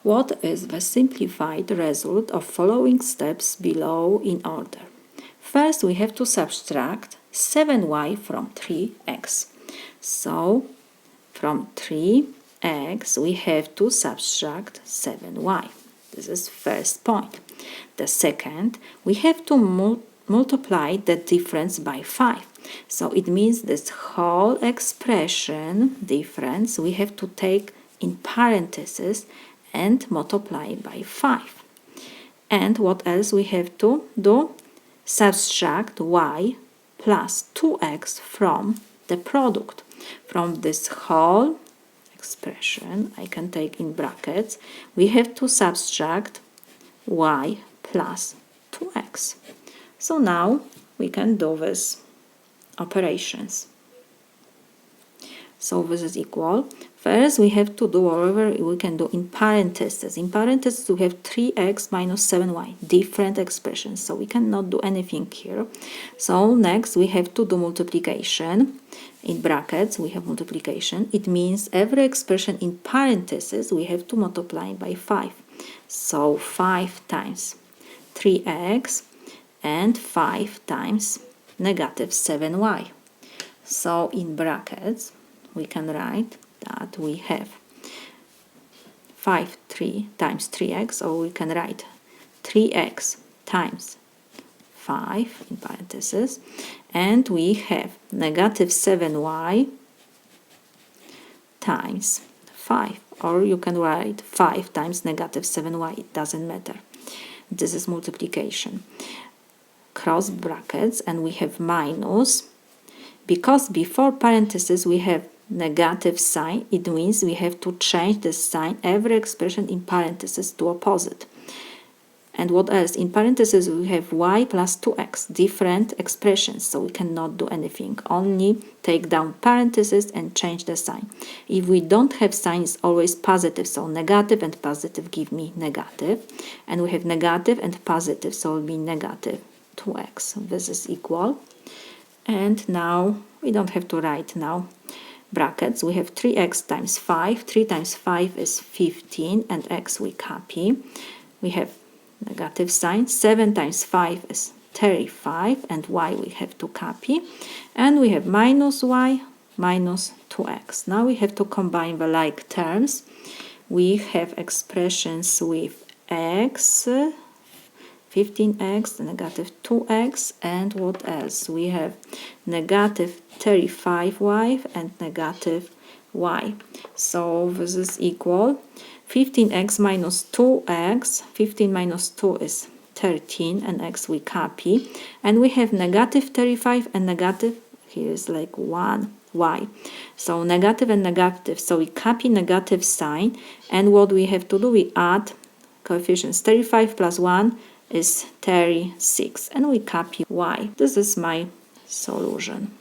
What is the simplified result of following steps below in order? First, we have to subtract 7y from 3x. So, from 3x, we have to subtract 7y. This is first point. The second, we have to multiply the difference by 5. So, it means this whole expression difference we have to take in parentheses and multiply by 5. And what else we have to do? Subtract y plus 2x from the product. From this whole expression, I can take in brackets, we have to subtract y plus 2x. So now we can do these operations. So this is equal. First, we have to do whatever we can do in parentheses. In parentheses, we have 3x minus 7y, different expressions. So we cannot do anything here. So next, we have to do multiplication. In brackets, we have multiplication. It means every expression in parentheses, we have to multiply by 5. So 5 times 3x and 5 times negative 7y. So in brackets, we can write that we have 3 times 3x, or we can write 3x times 5 in parentheses, and we have negative 7y times 5, or you can write 5 times negative 7y, it doesn't matter. This is multiplication. Cross brackets, and we have minus. Because before parentheses we have negative sign, it means we have to change the sign every expression in parentheses to opposite. And what else? In parentheses we have y plus 2x, different expressions, so we cannot do anything, only take down parentheses and change the sign. If we don't have sign, it's always positive, so negative and positive give me negative, and we have negative and positive, so it will be negative 2x. This is equal. And now we don't have to write now brackets. We have 3x times 5. 3 times 5 is 15, and x we copy. We have negative sign. 7 times 5 is 35, and y we have to copy. And we have minus y minus 2x. Now we have to combine the like terms. We have expressions with x, 15x, negative 2x, and what else? We have negative 35y and negative y. So this is equal 15x minus 2x. 15 minus 2 is 13, and x we copy. And we have negative 35 and negative, here is like 1y. So negative and negative, so we copy negative sign, and what we have to do, we add coefficients. 35 plus 1 is 36, and we copy y. This is my solution.